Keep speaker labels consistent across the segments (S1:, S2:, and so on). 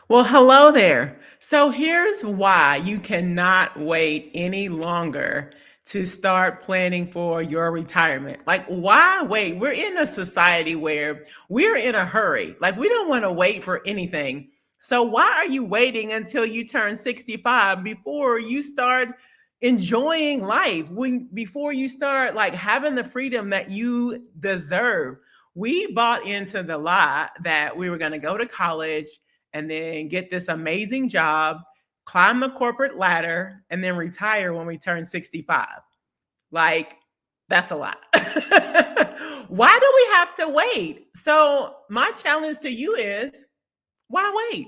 S1: Well, hello there. So here's why you cannot wait any longer to start planning for your retirement. Like, why wait? We're in a society where we're in a hurry. Like, we don't want to wait for anything. So, why are you waiting until you turn 65 before you start enjoying life? Before you start like having the freedom that you deserve? We bought into the lie that we were going to go to college and then get this amazing job, climb the corporate ladder, and then retire when we turn 65. Like, that's a lot. Why do we have to wait? So, my challenge to you is why wait?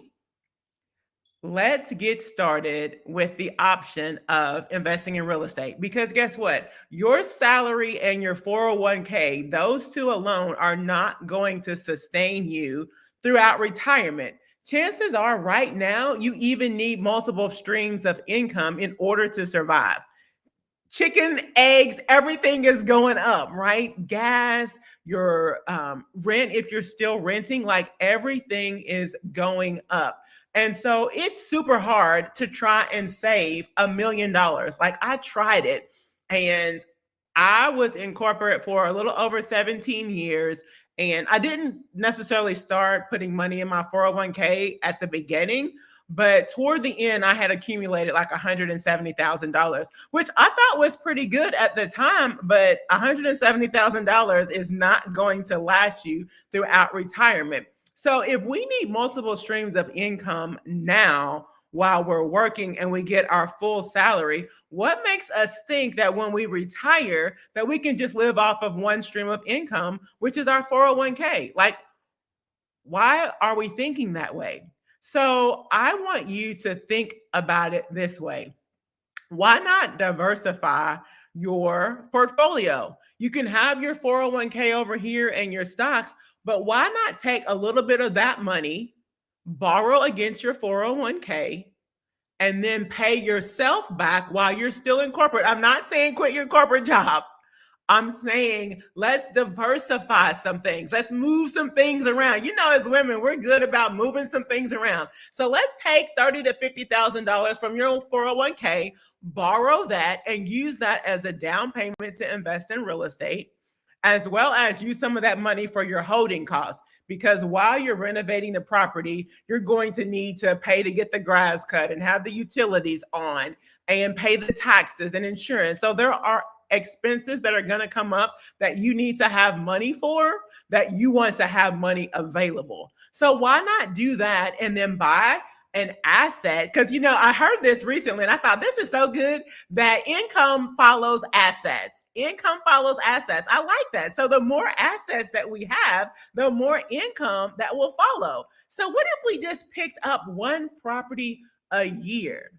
S1: Let's get started with the option of investing in real estate because guess what? Your salary and your 401k, those two alone are not going to sustain you throughout retirement. Chances are, right now, you even need multiple streams of income in order to survive. Chicken, eggs, everything is going up, right? Gas, your rent, if you're still renting, like everything is going up. And so it's super hard to try and save $1 million. Like I tried it and I was in corporate for a little over 17 years. And I didn't necessarily start putting money in my 401k at the beginning, but toward the end, I had accumulated like $170,000, which I thought was pretty good at the time. But $170,000 is not going to last you throughout retirement. So if we need multiple streams of income now while we're working and we get our full salary, what makes us think that when we retire that we can just live off of one stream of income, which is our 401k? Like, why are we thinking that way? So I want you to think about it this way. Why not diversify your portfolio? You can have your 401k over here and your stocks, but why not take a little bit of that money, borrow against your 401k, and then pay yourself back while you're still in corporate? I'm not saying quit your corporate job. I'm saying let's diversify some things. Let's move some things around. You know, as women, we're good about moving some things around. So let's take $30,000 to $50,000 from your 401k, borrow that, and use that as a down payment to invest in real estate, as well as use some of that money for your holding costs. Because while you're renovating the property, you're going to need to pay to get the grass cut and have the utilities on and pay the taxes and insurance. So there are expenses that are going to come up that you need to have money for, that you want to have money available. So why not do that and then buy an asset? Because I heard this recently and I thought this is so good, that income follows assets. Income follows assets. I like that. So the more assets that we have, the more income that will follow. So what if we just picked up one property a year?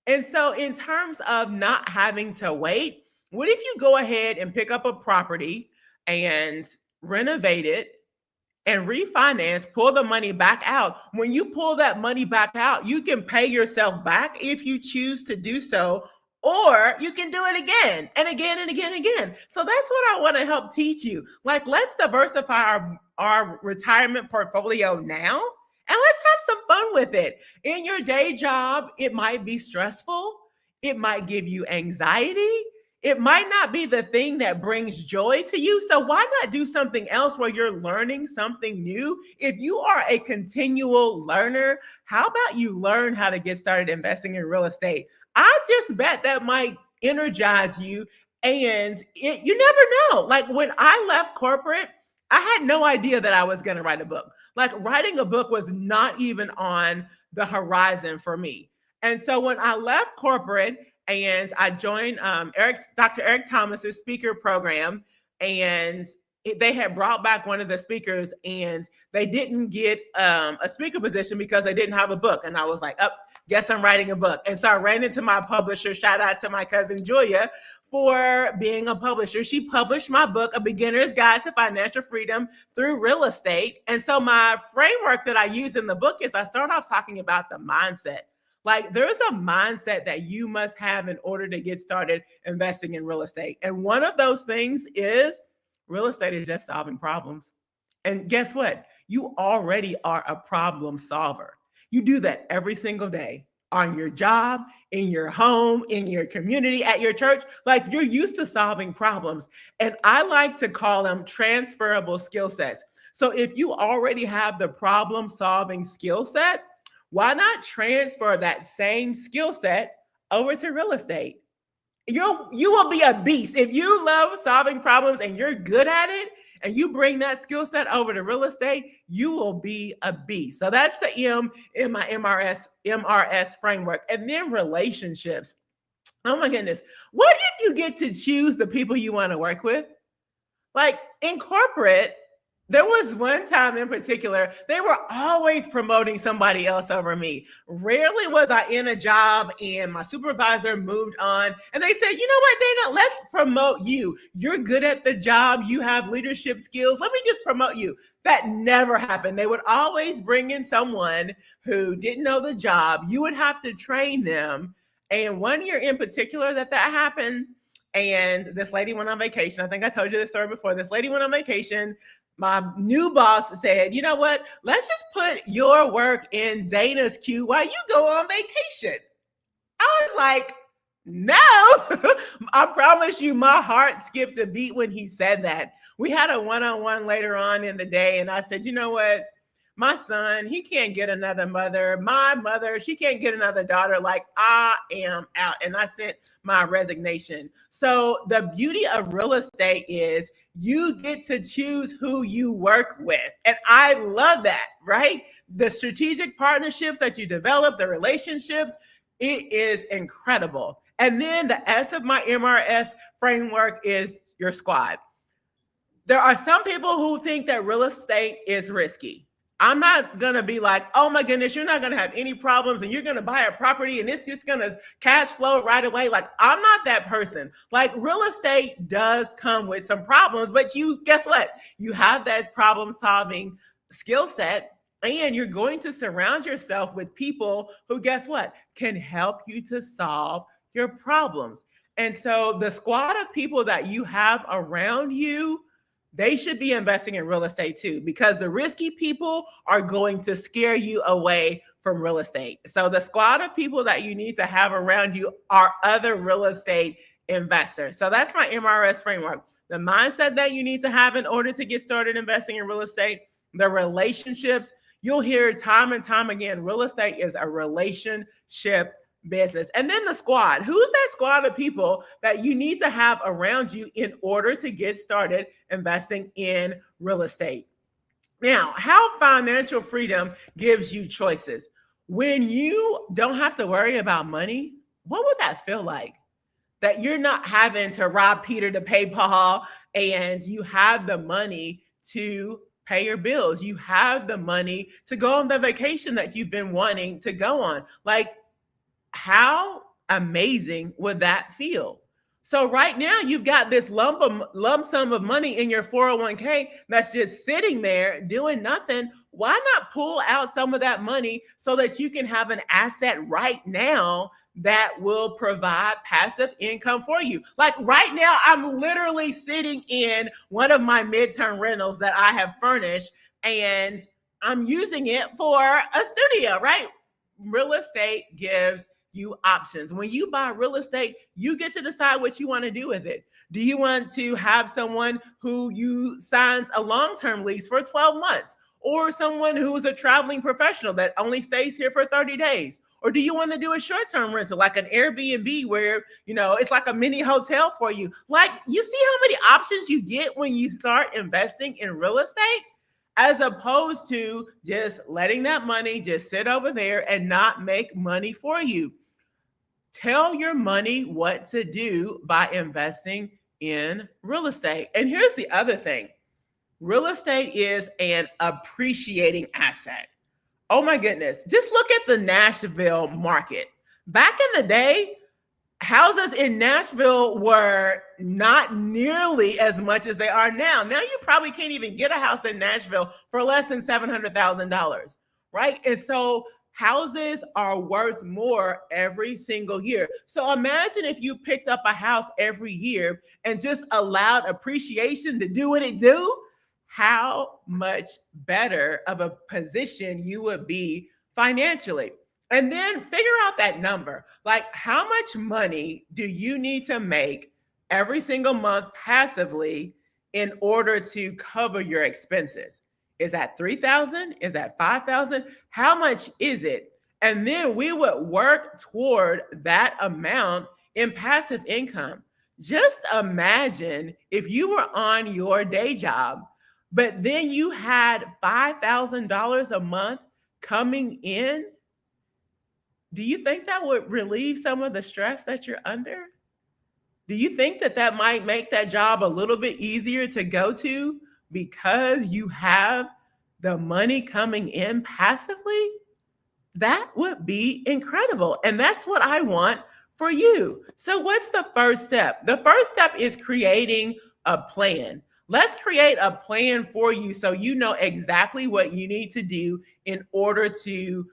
S1: And so, in terms of not having to wait, what if you go ahead and pick up a property and renovate it and refinance, pull the money back out? When you pull that money back out, you can pay yourself back if you choose to do so, or you can do it again and again and again and again. So that's what I want to help teach you. Like, let's diversify our retirement portfolio now and let's have some fun with it. In your day job, it might be stressful, it might give you anxiety. It might not be the thing that brings joy to you. So why not do something else where you're learning something new? If you are a continual learner, how about you learn how to get started investing in real estate? I just bet that might energize you. And you never know. Like when I left corporate, I had no idea that I was going to write a book. Like writing a book was not even on the horizon for me. And so when I left corporate, and I joined Dr. Eric Thomas's speaker program, and they had brought back one of the speakers, and they didn't get a speaker position because they didn't have a book. And I was like, oh, guess I'm writing a book. And so I ran into my publisher. Shout out to my cousin Julia for being a publisher. She published my book, A Beginner's Guide to Financial Freedom Through Real Estate. And so my framework that I use in the book is I start off talking about the mindset. Like there's a mindset that you must have in order to get started investing in real estate. And one of those things is real estate is just solving problems. And guess what? You already are a problem solver. You do that every single day on your job, in your home, in your community, at your church. Like you're used to solving problems. And I like to call them transferable skill sets. So if you already have the problem solving skill set, why not transfer that same skill set over to real estate? You will be a beast if you love solving problems and you're good at it, and you bring that skill set over to real estate. You will be a beast. So that's the M in my MRS framework. And then relationships. Oh my goodness, what if you get to choose the people you want to work with? Like in corporate, there was one time in particular, they were always promoting somebody else over me. Rarely was I in a job and my supervisor moved on and they said, you know what, Dana, let's promote you. You're good at the job. You have leadership skills. Let me just promote you. That never happened. They would always bring in someone who didn't know the job. You would have to train them. And one year in particular that happened, and this lady went on vacation. I think I told you this story before. This lady went on vacation. My new boss said, you know what? Let's just put your work in Dana's queue while you go on vacation. I was like, no. I promise you, my heart skipped a beat when he said that. We had a one-on-one later on in the day, and I said, you know what? My son, he can't get another mother. My mother, she can't get another daughter. Like, I am out. And I sent my resignation. So the beauty of real estate is you get to choose who you work with. And I love that, right? The strategic partnerships that you develop, the relationships, it is incredible. And then the S of my MRS framework is your squad. There are some people who think that real estate is risky. I'm not going to be like, oh my goodness, you're not going to have any problems and you're going to buy a property and it's just going to cash flow right away. Like, I'm not that person. Like, real estate does come with some problems, but guess what? You have that problem solving skill set, and you're going to surround yourself with people who, guess what, can help you to solve your problems. And so the squad of people that you have around you, they should be investing in real estate too, because the risky people are going to scare you away from real estate. So the squad of people that you need to have around you are other real estate investors. So that's my MRS framework. The mindset that you need to have in order to get started investing in real estate, the relationships. You'll hear time and time again, real estate is a relationship business. And then the squad. Who's that squad of people that you need to have around you in order to get started investing in real estate? Now, how financial freedom gives you choices. When you don't have to worry about money, what would that feel like? That you're not having to rob Peter to pay Paul, and you have the money to pay your bills. You have the money to go on the vacation that you've been wanting to go on. Like, how amazing would that feel? So right now you've got this lump sum of money in your 401k that's just sitting there doing nothing. Why not pull out some of that money so that you can have an asset right now that will provide passive income for you? Like right now, I'm literally sitting in one of my midterm rentals that I have furnished, and I'm using it for a studio, right? Real estate gives you options. When you buy real estate, you get to decide what you want to do with it. Do you want to have someone who you signs a long-term lease for 12 months, or someone who's a traveling professional that only stays here for 30 days? Or do you want to do a short-term rental like an Airbnb where, it's like a mini hotel for you? Like, you see how many options you get when you start investing in real estate, as opposed to just letting that money just sit over there and not make money for you. Tell your money what to do by investing in real estate. And here's the other thing. Real estate is an appreciating asset. Oh my goodness. Just look at the Nashville market. Back in the day, houses in Nashville were not nearly as much as they are now. Now you probably can't even get a house in Nashville for less than $700,000, right? And so houses are worth more every single year. So imagine if you picked up a house every year and just allowed appreciation to do what it do, how much better of a position you would be financially. And then figure out that number. Like, how much money do you need to make every single month passively in order to cover your expenses? Is that 3,000? Is that 5,000? How much is it? And then we would work toward that amount in passive income. Just imagine if you were on your day job, but then you had $5,000 a month coming in. Do you think that would relieve some of the stress that you're under? Do you think that that might make that job a little bit easier to go to because you have the money coming in passively? That would be incredible. And that's what I want for you. So, what's the first step? The first step is creating a plan. Let's create a plan for you so you know exactly what you need to do in order to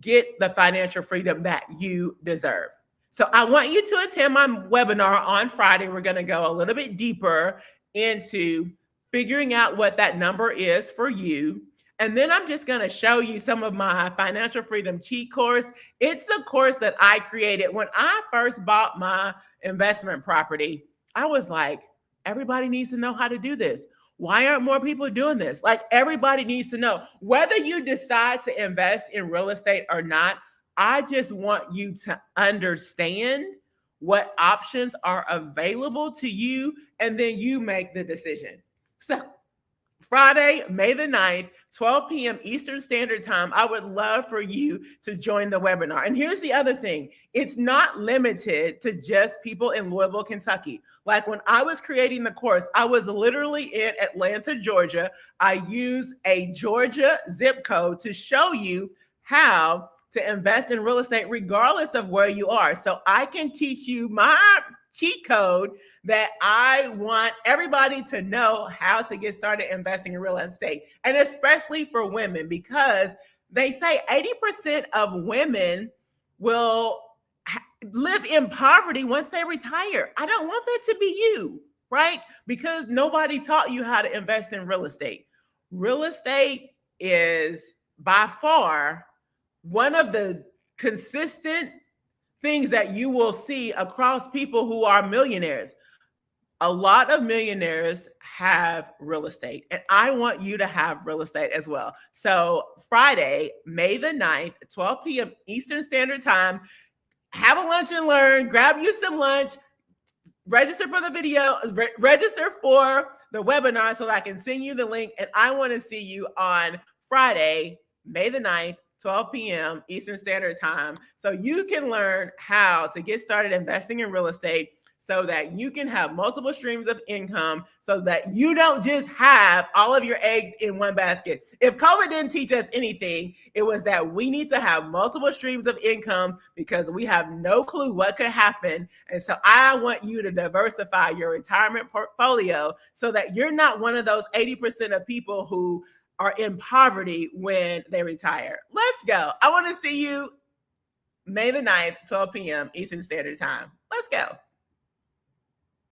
S1: get the financial freedom that you deserve. So, I want you to attend my webinar on Friday. We're going to go a little bit deeper into figuring out what that number is for you. And then I'm just going to show you some of my financial freedom cheat course. It's the course that I created when I first bought my investment property. I was like, everybody needs to know how to do this. Why aren't more people doing this? Like, everybody needs to know. Whether you decide to invest in real estate or not, I just want you to understand what options are available to you, and then you make the decision. So, Friday, May the 9th, 12 p.m. Eastern Standard Time. I would love for you to join the webinar. And here's the other thing. It's not limited to just people in Louisville, Kentucky. Like, when I was creating the course, I was literally in Atlanta, Georgia. I used a Georgia zip code to show you how to invest in real estate regardless of where you are. So I can teach you my cheat code that I want everybody to know how to get started investing in real estate, and especially for women, because they say 80% of women will live in poverty once they retire. I don't want that to be you, right? Because nobody taught you how to invest in real estate. Real estate is by far one of the consistent things that you will see across people who are millionaires. A lot of millionaires have real estate, and I want you to have real estate as well. So Friday, May the 9th, 12 p.m. Eastern Standard Time, have a lunch and learn, grab you some lunch, register for the video, register for the webinar so I can send you the link. And I want to see you on Friday, May the 9th, 12 p.m. Eastern Standard Time, so you can learn how to get started investing in real estate so that you can have multiple streams of income, so that you don't just have all of your eggs in one basket. If COVID didn't teach us anything, it was that we need to have multiple streams of income because we have no clue what could happen. And so I want you to diversify your retirement portfolio so that you're not one of those 80% of people who are in poverty when they retire. Let's go. I want to see you May the 9th, 12 p.m. Eastern Standard Time. Let's go.